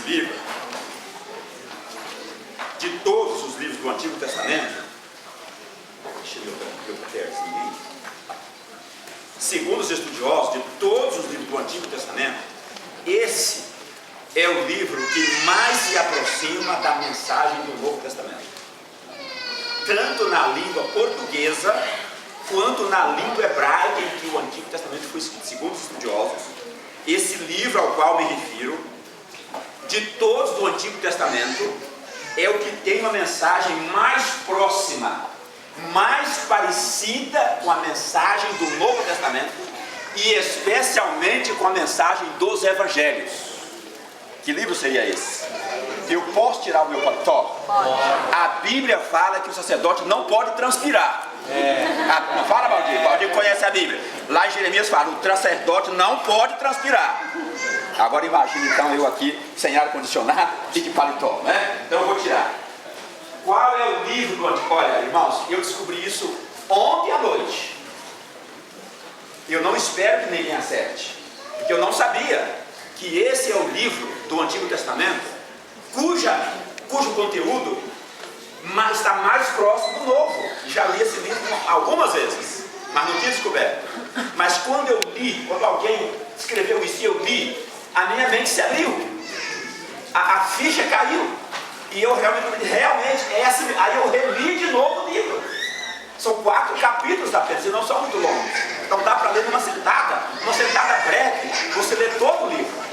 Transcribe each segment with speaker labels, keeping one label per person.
Speaker 1: livro, de todos os livros do Antigo Testamento, deixa eu ver o terzinho, segundo os estudiosos, de todos os livros do Antigo Testamento, esse é o livro que mais se aproxima da mensagem do Novo Testamento. Tanto na língua portuguesa, quanto na língua hebraica em que o Antigo Testamento foi escrito. Segundo os estudiosos, esse livro ao qual me refiro, de todos do Antigo Testamento, é o que tem uma mensagem mais próxima, mais parecida com a mensagem do Novo Testamento, e especialmente com a mensagem dos Evangelhos. Que livro seria esse? Eu posso tirar o meu paletó? A Bíblia fala que o sacerdote não pode transpirar. Não fala, Valdir? Valdir conhece a Bíblia. Lá em Jeremias fala, o sacerdote não pode transpirar. Agora imagine então eu aqui, sem ar-condicionado e de paletó, né? Então eu vou tirar. Qual é o livro do Antigo? Olha, irmãos, eu descobri isso ontem à noite. Eu não espero que ninguém acerte, porque eu não sabia que esse é o livro do Antigo Testamento cujo conteúdo está mais próximo do Novo. Já li esse livro algumas vezes, mas não tinha descoberto. Mas quando eu li, quando alguém escreveu isso e eu li, a minha mente se abriu, a ficha caiu, e eu realmente aí eu reli de novo o livro. São 4 capítulos apenas, e não são muito longos, então dá para ler numa sentada breve, você lê todo o livro.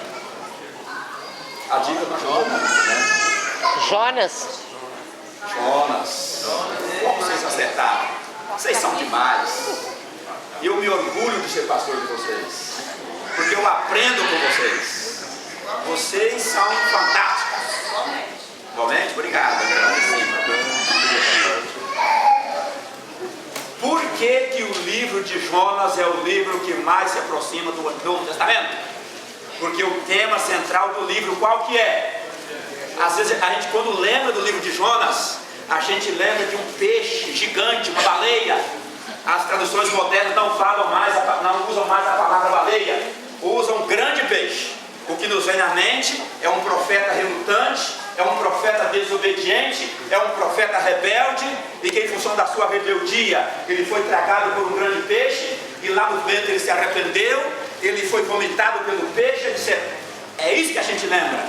Speaker 1: A dica do Jonas, né?
Speaker 2: Jonas.
Speaker 1: Como vocês acertaram? Vocês são demais. E eu me orgulho de ser pastor de vocês, porque eu aprendo com vocês. Vocês são fantásticos. Realmente, obrigado. Por que o livro de Jonas é o livro que mais se aproxima do Novo Testamento? Porque o tema central do livro qual que é? Às vezes a gente, quando lembra do livro de Jonas, a gente lembra de um peixe gigante, uma baleia. As traduções modernas não usam mais a palavra baleia, usam um grande peixe. O que nos vem à mente é um profeta relutante, é um profeta desobediente, é um profeta rebelde, e que em função da sua rebeldia, ele foi tragado por um grande peixe, e lá no ventre ele se arrependeu, ele foi vomitado pelo peixe, etc. É isso que a gente lembra.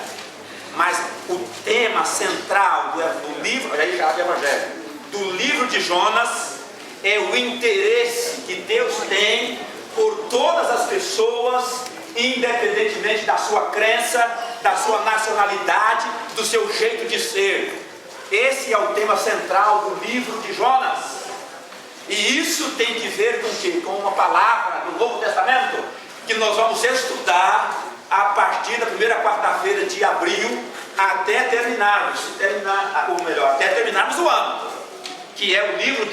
Speaker 1: Mas o tema central do livro, aí já é Evangelho, do livro de Jonas, é o interesse que Deus tem por todas as pessoas, independentemente da sua crença, da sua nacionalidade, do seu jeito de ser. Esse é o tema central do livro de Jonas. E isso tem que ver com o quê? Com uma palavra do Novo Testamento que nós vamos estudar a partir da primeira quarta-feira de abril até terminarmos o ano, que é o livro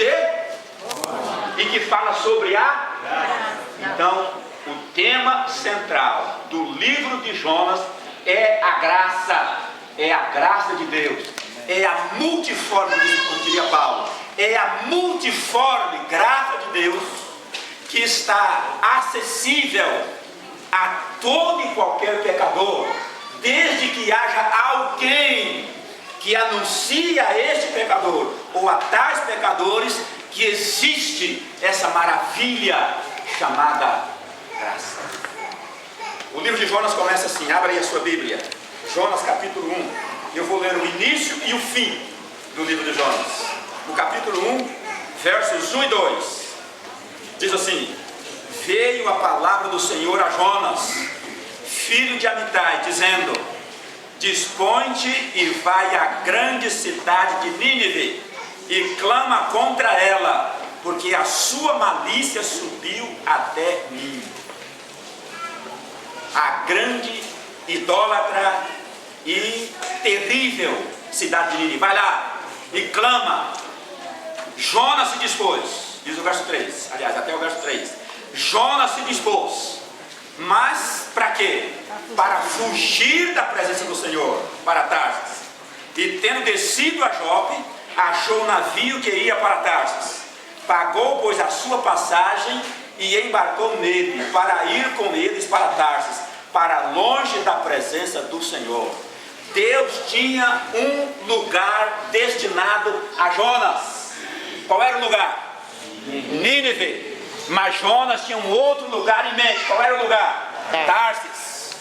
Speaker 1: e que fala sobre a então o tema central do livro de Jonas é a graça de Deus, é a multiforme, como diria Paulo, é a multiforme graça de Deus que está acessível a todo e qualquer pecador, desde que haja alguém que anuncie a este pecador ou a tais pecadores que existe essa maravilha chamada graça. O livro de Jonas começa assim, abra aí a sua Bíblia, Jonas capítulo 1, eu vou ler o início e o fim do livro de Jonas. No capítulo 1, versos 1 e 2, diz assim: veio a palavra do Senhor a Jonas, filho de Amitai, dizendo: dispõe-te e vai à grande cidade de Nínive, e clama contra ela, porque a sua malícia subiu até mim. A grande, idólatra e terrível cidade de Nínive. Vai lá e clama. Jonas se dispôs, diz o verso 3, aliás, até o verso 3. Jonas se dispôs, mas para quê? Para fugir da presença do Senhor, para Tarsis. E tendo descido a Jope, achou um navio que ia para Tarsis. Pagou, pois, a sua passagem e embarcou nele, para ir com eles para Tarsis, para longe da presença do Senhor. Deus tinha um lugar destinado a Jonas. Qual era o lugar? Nínive. Mas Jonas tinha um outro lugar em mente. Qual era o lugar? Tarsis.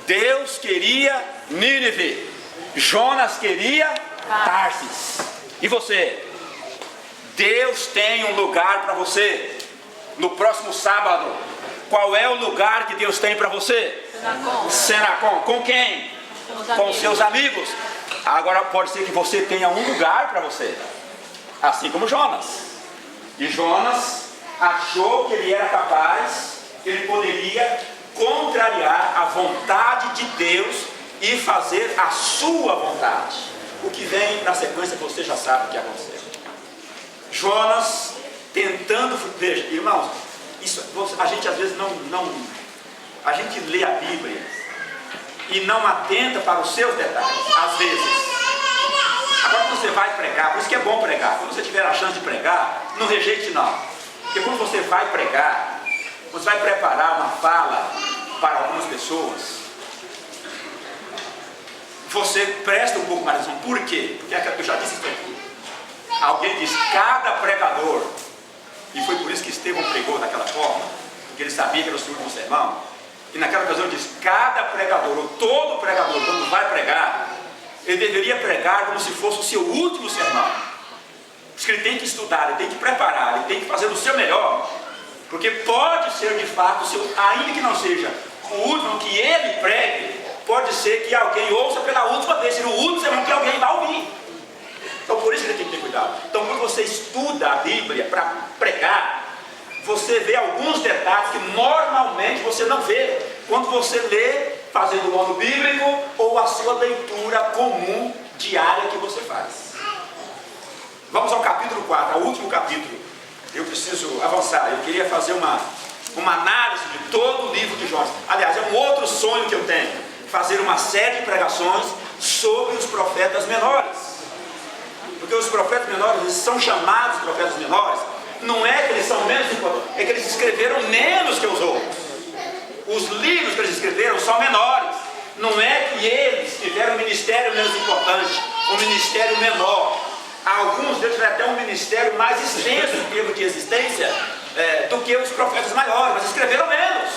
Speaker 1: Deus queria Nínive. Jonas queria Tarsis. E você? Deus tem um lugar para você. No próximo sábado, qual é o lugar que Deus tem para você? Senacom. Com quem? Com seus amigos. Agora pode ser que você tenha um lugar para você, assim como Jonas. E Jonas achou que ele era capaz, que ele poderia contrariar a vontade de Deus e fazer a sua vontade. O que vem na sequência você já sabe o que aconteceu. Jonas tentando, veja, irmãos, isso, a gente às vezes a gente lê a Bíblia e não atenta para os seus detalhes, às vezes. Agora você vai pregar, por isso que é bom pregar. Quando você tiver a chance de pregar, não rejeite não. Porque quando você vai pregar, você vai preparar uma fala para algumas pessoas, você presta um pouco mais atenção. Por quê? Porque eu já disse isso aqui. Alguém diz, cada pregador, e foi por isso que Estevão pregou daquela forma, porque ele sabia que era o seu último sermão, e naquela ocasião ele diz, cada pregador, ou todo pregador, quando vai pregar, ele deveria pregar como se fosse o seu último sermão. Porque ele tem que estudar, ele tem que preparar, ele tem que fazer o seu melhor, porque pode ser de fato, ainda que não seja o último que ele pregue, pode ser que alguém ouça pela última vez, ser o último sermão que alguém vai ouvir. Então por isso que ele tem que ter cuidado. Então quando você estuda a Bíblia para pregar, você vê alguns detalhes que normalmente você não vê quando você lê fazendo o ano bíblico ou a sua leitura comum diária que você faz. Vamos ao capítulo 4, ao último capítulo. Eu preciso avançar, eu queria fazer uma análise de todo o livro de Jonas. Aliás, é um outro sonho que eu tenho, fazer uma série de pregações sobre os profetas menores. Porque os profetas menores, eles são chamados profetas menores, não é que eles são menos importantes, é que eles escreveram menos que os outros. Os livros que eles escreveram são menores. Não é que eles tiveram um ministério menos importante, um ministério menor. Alguns deles tiveram até um ministério mais extenso em termos de existência do que os profetas maiores, mas escreveram menos.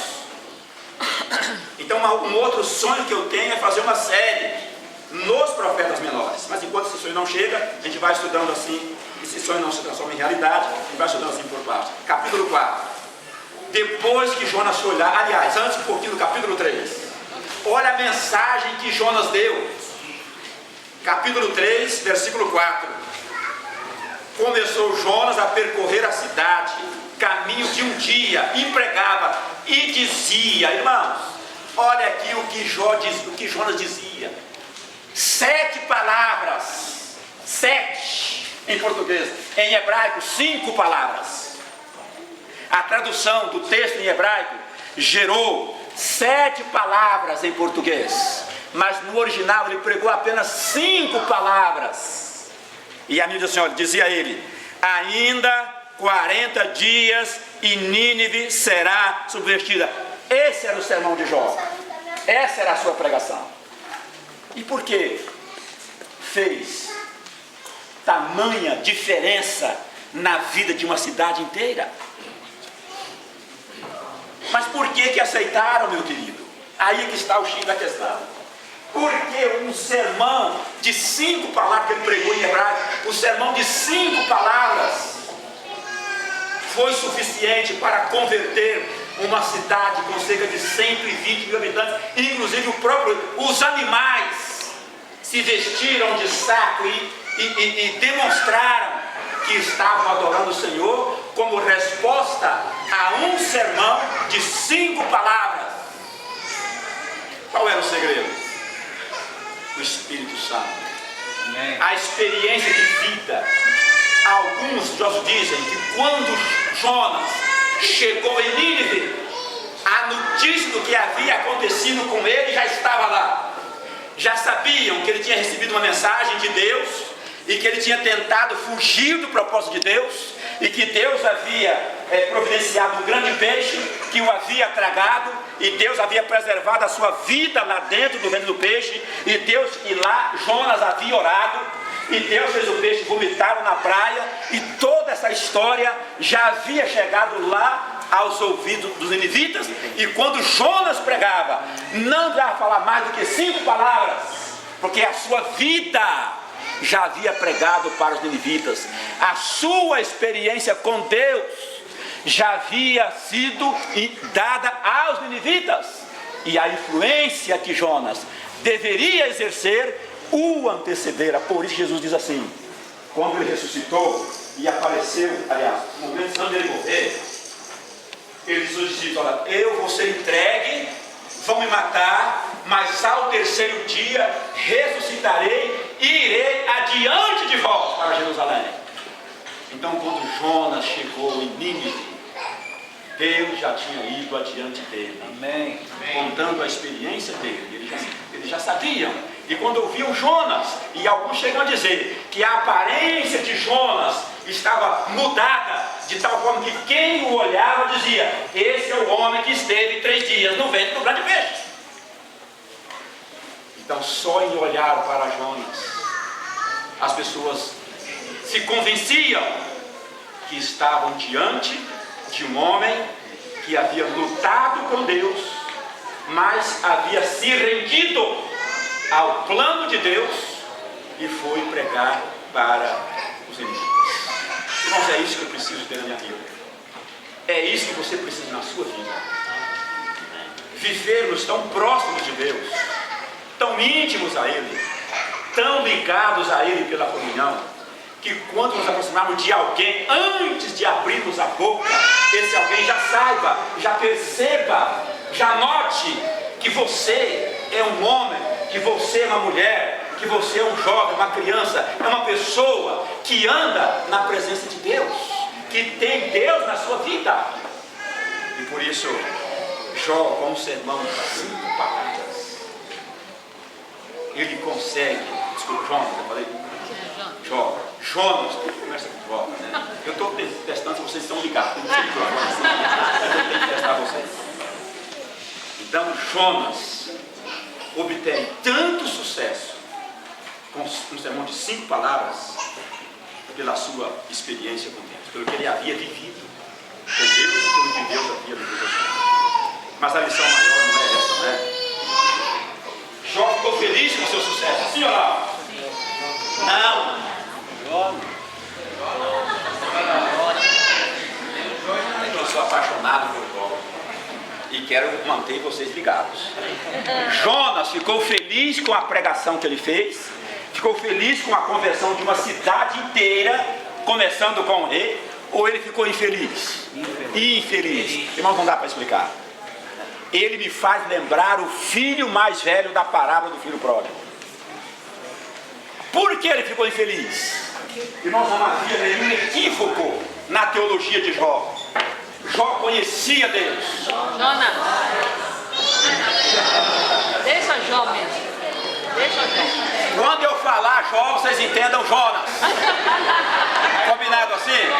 Speaker 1: Então um outro sonho que eu tenho é fazer uma série nos profetas menores. Mas enquanto esse sonho não chega, a gente vai estudando assim. Esse sonho não se transforma em realidade, a gente vai estudando assim por partes. Capítulo 4. Depois que Jonas foi olhar, aliás, antes um pouquinho do capítulo 3, olha a mensagem que Jonas deu. Capítulo 3, versículo 4. Começou Jonas a percorrer a cidade, caminho de um dia, e pregava, e dizia, irmãos, olha aqui o que Jonas dizia. 7 palavras, 7 em português, em hebraico 5 palavras. A tradução do texto em hebraico gerou 7 palavras em português, mas no original ele pregou apenas 5 palavras. E a Bíblia diz assim, olha, dizia ele, ainda 40 dias e Nínive será subvertida. Esse era o sermão de Jó, essa era a sua pregação. E por que fez tamanha diferença na vida de uma cidade inteira? Mas por que aceitaram, meu querido? Aí que está o X da questão. Porque um sermão de 5 palavras que ele pregou em hebraico, o sermão de 5 palavras foi suficiente para converter uma cidade com cerca de 120 mil habitantes, inclusive os animais se vestiram de saco e demonstraram que estavam adorando o Senhor como resposta a um sermão de 5 palavras. Qual era o segredo? O Espírito Santo. Amém. A experiência de vida. Alguns estudiosos dizem que quando Jonas chegou em Nínive, a notícia do que havia acontecido com ele já estava lá. Já sabiam que ele tinha recebido uma mensagem de Deus e que ele tinha tentado fugir do propósito de Deus, e que Deus havia providenciado um grande peixe que o havia tragado, e Deus havia preservado a sua vida lá dentro do ventre do peixe, e lá Jonas havia orado, e Deus fez o peixe vomitá-lo na praia, e toda essa história já havia chegado lá aos ouvidos dos ninivitas, e quando Jonas pregava, não dava falar mais do que 5 palavras, porque a sua vida já havia pregado para os ninivitas, a sua experiência com Deus já havia sido dada aos ninivitas, e a influência que Jonas deveria exercer o antecedera. Por isso Jesus diz assim, quando ele ressuscitou e apareceu, aliás, no momento antes dele morrer, ele disse: olha, eu vou ser entregue, vão me matar, mas ao terceiro dia ressuscitarei e irei adiante de vós para Jerusalém. Então, quando Jonas chegou em Nínive, Deus já tinha ido adiante dele. Amém. Contando a experiência dele. Eles já sabiam. E quando ouviam Jonas, e alguns chegam a dizer que a aparência de Jonas estava mudada, de tal forma que quem o olhava dizia: esse é o homem que esteve 3 dias no ventre do grande peixe. Então, só em olhar para Jonas, as pessoas se convenciam que estavam diante de um homem que havia lutado com Deus, mas havia se rendido ao plano de Deus e foi pregar para os inimigos. Irmãos, é isso que eu preciso ter na minha vida. É isso que você precisa na sua vida. Vivermos tão próximos de Deus, tão íntimos a Ele, tão ligados a Ele pela comunhão, que quando nos aproximarmos de alguém, antes de abrirmos a boca, esse alguém já saiba, já perceba, já note que você é um homem, que você é uma mulher, que você é um jovem, uma criança, é uma pessoa que anda na presença de Deus, que tem Deus na sua vida. E por isso, Jó, com um sermão de 5 palavras, ele consegue, desculpa, Jonas, eu falei, Jonas, começa com Jó, né? Eu estou testando se vocês estão ligados, não sei de eu tenho que testar vocês. Então, Jonas obtém tanto sucesso com um sermão de 5 palavras pela sua experiência com Deus, pelo que ele havia vivido com Deus e pelo que Deus havia vivido. Mas a lição maior não é essa, né? Jó ficou feliz com o seu sucesso, sim ou não? Não. Eu sou apaixonado por Jó e quero manter vocês ligados. Jonas ficou feliz com a pregação que ele fez, ficou feliz com a conversão de uma cidade inteira, começando com o rei, ou ele ficou infeliz? Infeliz. Irmãos, não dá para explicar. Ele me faz lembrar o filho mais velho da parábola do filho pródigo. Por que ele ficou infeliz? Irmãos, não havia nenhum equívoco na teologia de Jó. Jó conhecia Deus.
Speaker 2: Jonas, deixa Jó mesmo. Deixa Jó.
Speaker 1: Quando eu falar Jó, vocês entendam Jonas. Combinado assim?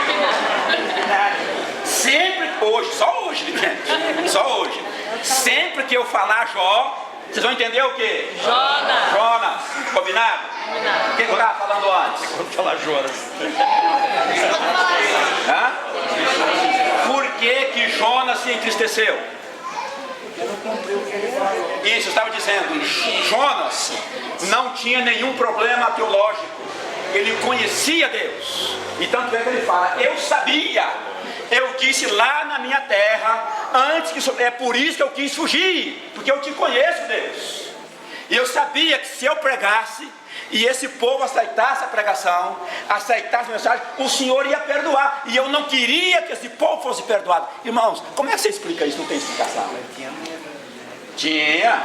Speaker 1: Sempre, hoje, só hoje, gente. Só hoje. Sempre que eu falar Jó, vocês vão entender o quê? Jonas. Combinado?
Speaker 2: Combinado.
Speaker 1: Quem estava falando antes?
Speaker 3: Vamos falar Jonas.
Speaker 1: Hã? Por que Jonas se entristeceu? Isso, eu estava dizendo, Jonas não tinha nenhum problema teológico. Ele conhecia Deus. E tanto é que ele fala, eu sabia. Eu disse lá na minha terra, antes que é por isso que eu quis fugir, porque eu te conheço, Deus. E eu sabia que se eu pregasse e esse povo aceitasse a pregação, aceitasse a mensagem, o Senhor ia perdoar. E eu não queria que esse povo fosse perdoado. Irmãos, como é que você explica isso? Não tem explicação. Tinha.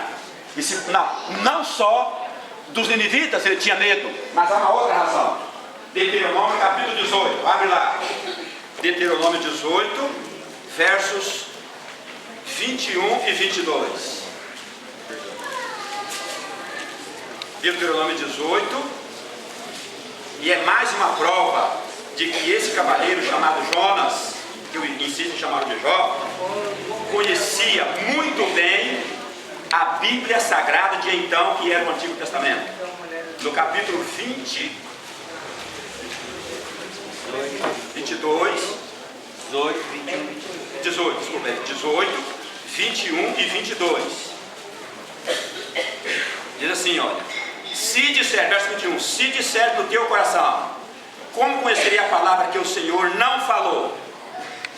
Speaker 1: Não só dos ninivitas ele tinha medo, mas há uma outra razão. Deuteronômio capítulo 18, abre lá. Deuteronômio 18, versos 21 e 22. Deuteronômio 18, e é mais uma prova de que esse cavaleiro chamado Jonas, que eu insisto em chamar de Jó, conhecia muito bem a Bíblia Sagrada de então, que era o Antigo Testamento. No capítulo 20, 18, 21 e 22. Diz assim, olha: se disser, verso 21, se disser no teu coração, como conhecerei a palavra que o Senhor não falou?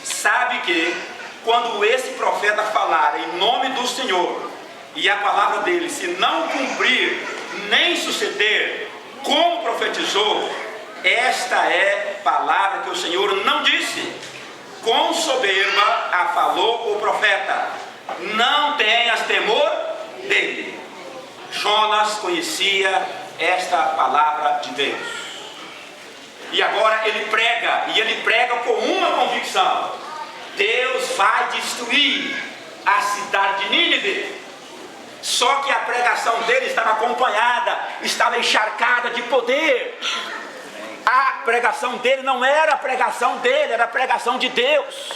Speaker 1: Sabe que quando esse profeta falar em nome do Senhor, e a palavra dele se não cumprir, nem suceder como profetizou, esta é palavra que o Senhor não disse. Com soberba a falou o profeta, não tenhas temor dele. Jonas conhecia esta palavra de Deus. E agora ele prega, e ele prega com uma convicção: Deus vai destruir a cidade de Nínive. Só que a pregação dele estava acompanhada, estava encharcada de poder. A pregação dele não era a pregação dele, era a pregação de Deus.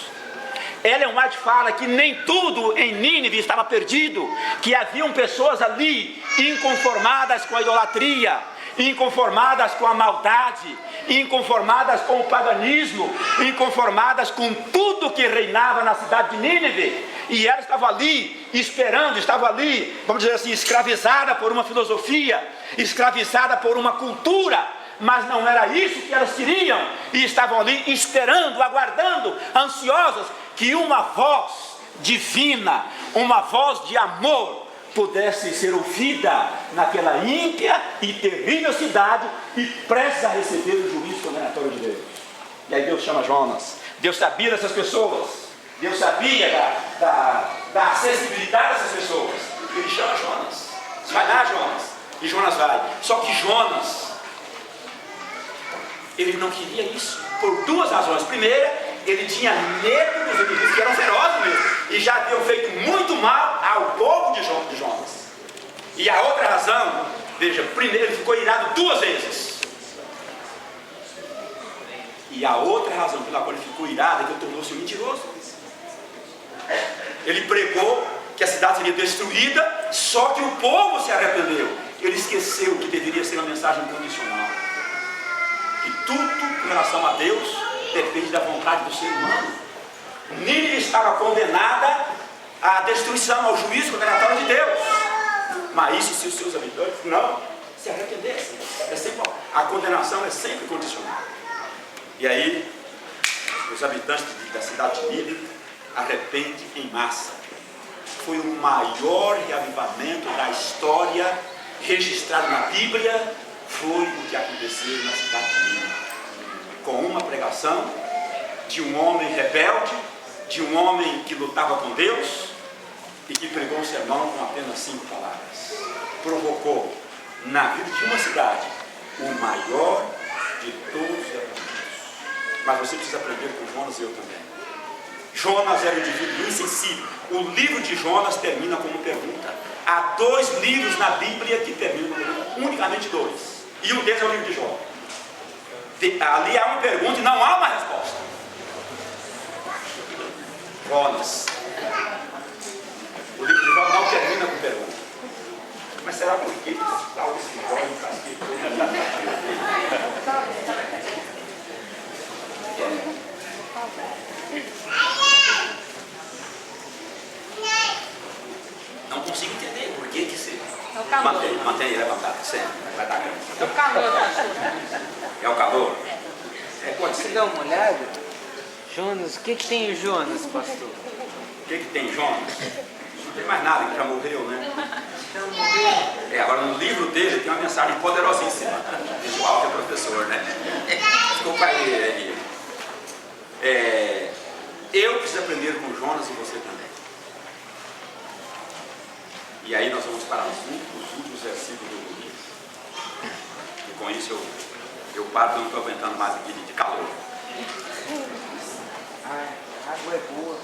Speaker 1: Ellen White fala que nem tudo em Nínive estava perdido, que haviam pessoas ali inconformadas com a idolatria, inconformadas com a maldade, inconformadas com o paganismo, inconformadas com tudo que reinava na cidade de Nínive. E ela estava ali esperando, estava ali, vamos dizer assim, escravizada por uma filosofia, escravizada por uma cultura. Mas não era isso que elas queriam, e estavam ali esperando, aguardando, ansiosas, que uma voz divina, uma voz de amor, pudesse ser ouvida naquela ímpia e terrível cidade, e prestes a receber o juízo condenatório de Deus. E aí Deus chama Jonas. Deus sabia dessas pessoas, Deus sabia da acessibilidade dessas pessoas. Ele chama Jonas: vai lá, Jonas. E Jonas vai. Só que Jonas, ele não queria isso, por duas razões. Primeira, ele tinha medo dos inimigos, que eram ferozes mesmo, e já haviam feito muito mal ao povo de Jonas. E a outra razão, veja, primeiro, ele ficou irado duas vezes. E a outra razão pela qual ele ficou irado é que ele tornou-se mentiroso. Ele pregou que a cidade seria destruída, só que o povo se arrependeu. Ele esqueceu que deveria ser uma mensagem condicional. Que tudo em relação a Deus depende da vontade do ser humano. Nínive estava condenada à destruição, ao juízo condenatório de Deus. Mas isso se os seus habitantes não se arrependessem. A condenação é sempre condicional. E aí, os habitantes da cidade de Nínive arrependem em massa. Foi o maior reavivamento da história registrado na Bíblia. Foi o que aconteceu na cidade de Nínive, com uma pregação de um homem rebelde, de um homem que lutava com Deus e que pregou um sermão com apenas 5 palavras. Provocou na vida de uma cidade o maior de todos os evangelhos. Mas você precisa aprender com Jonas e eu também. Jonas era um indivíduo insensível. O livro de Jonas termina com uma pergunta. Há 2 livros na Bíblia que terminam com uma pergunta, unicamente 2. E um deles é o livro de Jó. Ali há uma pergunta e não há uma resposta. Jonas. O livro de Jó não termina com pergunta. Mas será por que tal esse Jó em castigo? Não consigo entender por que se mantém levantado sempre. Vai dar grande.
Speaker 2: É o calor, pastor.
Speaker 1: É o calor? Pode
Speaker 3: Você
Speaker 1: ser.
Speaker 3: dá uma olhada? Jonas, o que tem em Jonas, pastor?
Speaker 1: O que tem Jonas? Não tem mais nada, que já morreu, né? Agora no livro dele tem uma mensagem poderosíssima. Visual, que é professor, né? Desculpa aí, eu preciso aprender com Jonas e você também. E aí nós vamos para os últimos versículos do livro. E com isso eu paro, porque eu não estou aguentando mais aqui de calor.
Speaker 3: A água é boa.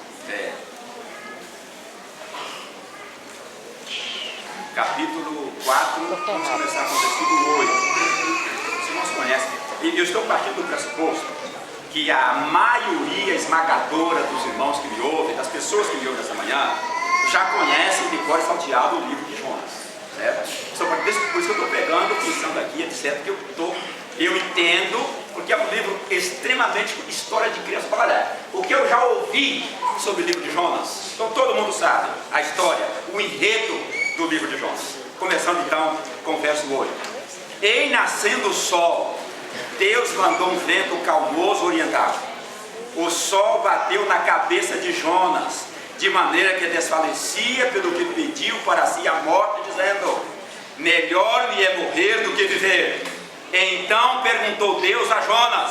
Speaker 1: Capítulo 4, vamos começar com o versículo 8. Os irmãos conhecem E eu estou partindo do pressuposto que a maioria esmagadora dos irmãos que me ouvem, das pessoas que me ouvem nessa manhã, já conhecem de cor salteado o livro de Jonas, certo? Por isso que eu estou pegando, pensando aqui, etc, que eu entendo, porque é um livro extremamente história de criança para lá. O que eu já ouvi sobre o livro de Jonas, então todo mundo sabe a história, o enredo do livro de Jonas. Começando então com o verso 8. Em nascendo o sol, Deus mandou um vento calmoso oriental. O sol bateu na cabeça de Jonas, de maneira que desfalecia pelo que pediu para si a morte, dizendo: melhor me é morrer do que viver. Então perguntou Deus a Jonas: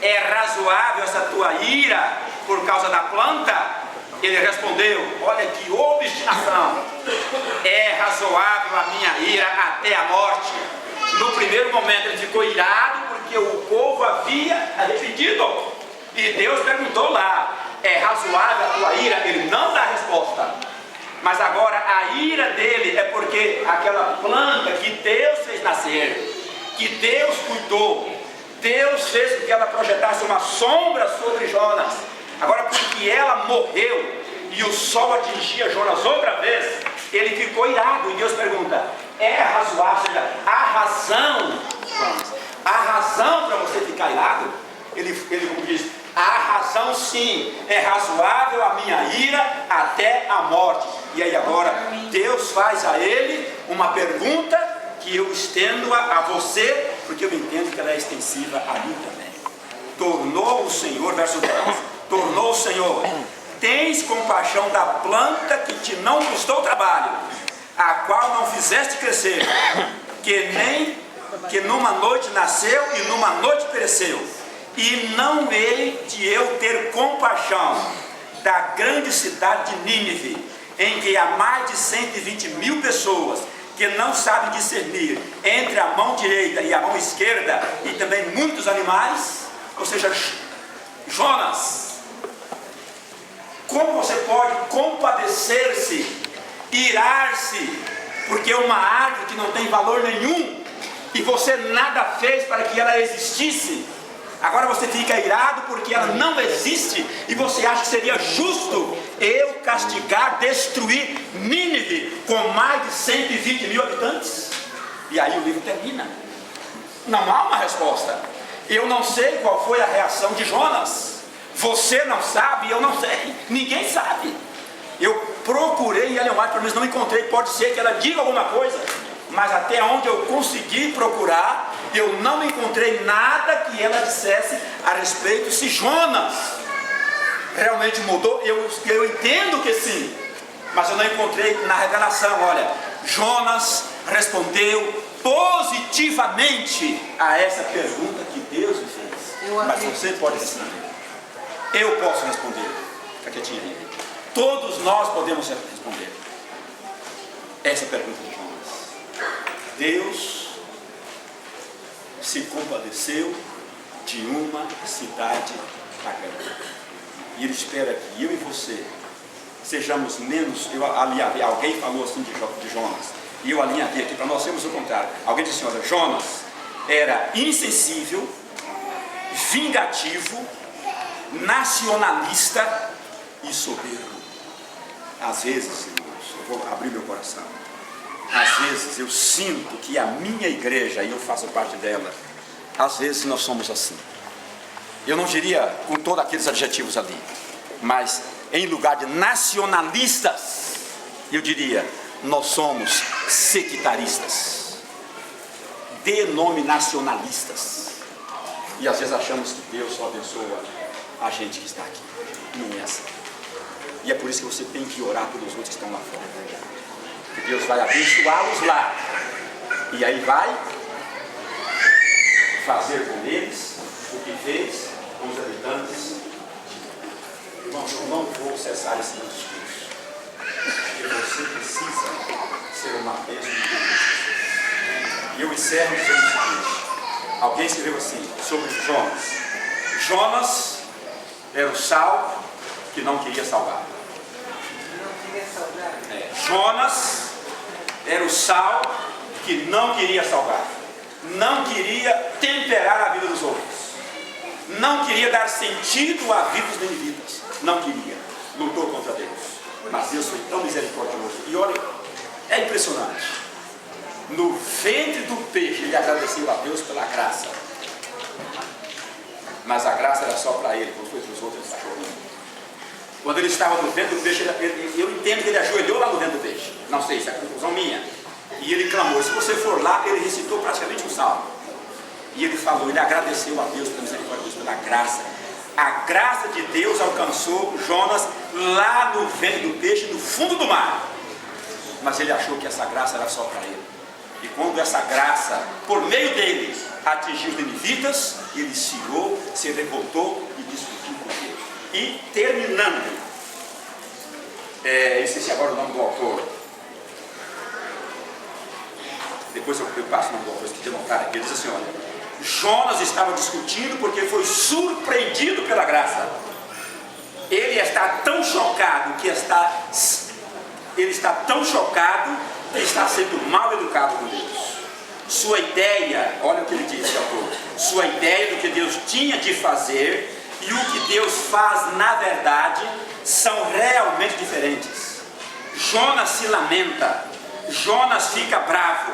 Speaker 1: é razoável essa tua ira por causa da planta? Ele respondeu: olha que obstinação, é razoável a minha ira até a morte. No primeiro momento ele ficou irado porque o povo havia arrependido. E Deus perguntou lá: é razoável a tua ira? Ele não dá resposta. Mas agora a ira dele é porque aquela planta que Deus fez nascer, que Deus cuidou, Deus fez com que ela projetasse uma sombra sobre Jonas. Agora, porque ela morreu e o sol atingia Jonas outra vez, ele ficou irado. E Deus pergunta: é razoável? Ou seja, a razão para você ficar irado? Ele como diz: a razão sim, é razoável a minha ira até a morte. E aí agora Deus faz a ele uma pergunta que eu estendo a você, porque eu entendo que ela é extensiva a mim também. Tornou o Senhor, verso 10, tornou o Senhor: tens compaixão da planta que te não custou trabalho, a qual não fizeste crescer, que numa noite nasceu e numa noite pereceu. E não hei de eu ter compaixão da grande cidade de Nínive, em que há mais de 120.000 pessoas que não sabem discernir entre a mão direita e a mão esquerda, e também muitos animais. Ou seja, Jonas, como você pode compadecer-se, irar-se, porque uma árvore que não tem valor nenhum, e você nada fez para que ela existisse, agora você fica irado porque ela não existe, e você acha que seria justo eu castigar, destruir Nínive com mais de 120.000 habitantes? E aí o livro termina. Não há uma resposta. Eu não sei qual foi a reação de Jonas. Você não sabe, eu não sei, ninguém sabe. Eu procurei em Ellen White, pelo menos não encontrei. Pode ser que ela diga alguma coisa, mas até onde eu consegui procurar, eu não encontrei nada que ela dissesse a respeito se Jonas realmente mudou. Eu entendo que sim, mas eu não encontrei na revelação. Olha, Jonas respondeu positivamente a essa pergunta que Deus lhe fez. Mas você pode responder. Eu posso responder. Fica quietinho aí. Todos nós podemos responder essa pergunta de Jonas. Deus se compadeceu de uma cidade pagã, e Ele espera que eu e você sejamos menos. Alguém falou assim de Jonas, e eu alinhavei aqui para nós sermos o contrário. Alguém disse: olha, Jonas era insensível, vingativo, nacionalista e soberbo. Às vezes, irmãos, eu vou abrir meu coração, às vezes eu sinto que a minha igreja, e eu faço parte dela, às vezes nós somos assim. Eu não diria com todos aqueles adjetivos ali, mas em lugar de nacionalistas, eu diria: nós somos sectaristas, denominacionalistas. E às vezes achamos que Deus só abençoa a gente que está aqui. Não é assim. E é por isso que você tem que orar pelos outros que estão lá fora. Que Deus vai abençoá-los lá, e aí vai fazer com eles o que fez com os habitantes. Irmãos, eu não vou cessar esse meu discurso, porque você precisa ser uma bênção de Deus. E eu encerro dizendo o seguinte: alguém escreveu assim sobre Jonas: Jonas era o sal que não queria salgar. Jonas era o sal que não queria salgar. não queria temperar a vida dos outros, não queria dar sentido à vida dos ninivitas, não queria, lutou contra Deus, mas Deus foi tão misericordioso. E olha, é impressionante, no ventre do peixe ele agradeceu a Deus pela graça, mas a graça era só para ele, quando foi para os outros ele está chorando. Quando ele estava no ventre do peixe, eu entendo que ele ajoelhou lá no ventre do peixe, não sei se é a conclusão minha, e ele clamou. Se você for lá, ele recitou praticamente um salmo, e ele falou, ele agradeceu a Deus pela misericórdia de Deus, pela graça. A graça de Deus alcançou Jonas lá no ventre do peixe, no fundo do mar, mas ele achou que essa graça era só para ele. E quando essa graça, por meio dele, atingiu os ninivitas, ele se irou, se revoltou e discutiu com Deus. E terminando, esqueci agora o nome do autor, depois eu passo o nome do autor, esqueci de anotar aqui. Ele diz assim, olha, Jonas estava discutindo porque foi surpreendido pela graça. Ele está tão chocado que está sendo mal educado por Deus. Sua ideia, olha o que ele diz, autor, sua ideia do que Deus tinha de fazer e o que Deus faz na verdade são realmente diferentes. Jonas se lamenta, Jonas fica bravo.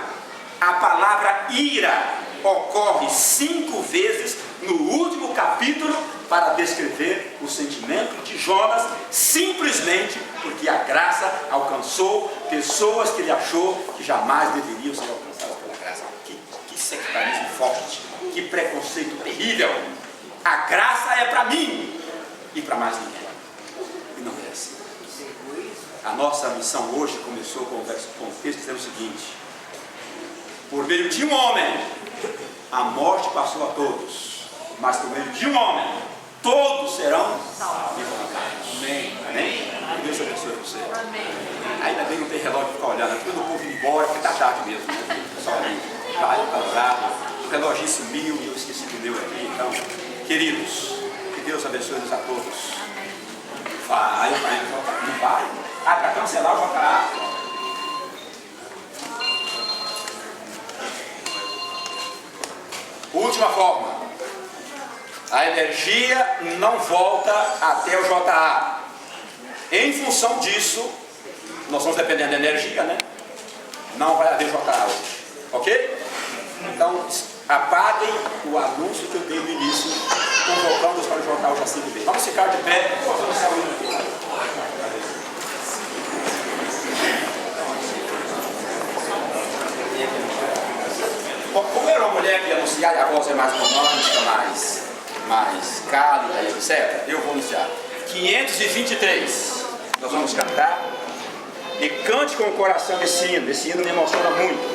Speaker 1: A palavra ira ocorre 5 vezes no último capítulo para descrever o sentimento de Jonas, simplesmente porque a graça alcançou pessoas que ele achou que jamais deveriam ser alcançadas pela graça. Que sectarismo forte, que preconceito terrível. A graça é para mim e para mais ninguém. E não é assim. A nossa missão hoje começou com o texto dizendo o seguinte: por meio de um homem a morte passou a todos, mas por meio de um homem todos serão vivificados. Amém. Amém? Que Deus abençoe você. Amém. Ainda bem que não tem relógio para ficar olhando, todo o povo indo embora, porque está tarde mesmo, né? Só ali, vai para orar. O relógio sumiu e eu esqueci do meu aqui. Então, queridos, que Deus abençoe-nos a todos. Vai, não vai. Para cancelar o JA. Última forma, a energia não volta até o JA. Em função disso, nós vamos dependendo da energia, né? Não vai haver JA hoje, ok? Então, apaguem o anúncio que eu dei no início, convocando-os para o JA hoje às 5h. Vamos ficar de pé, vamos sair aqui. Como era uma mulher que anunciar e a voz é mais romântica, mais cálida, etc., eu vou anunciar. 523, nós vamos cantar. E cante com o coração esse hino me emociona muito.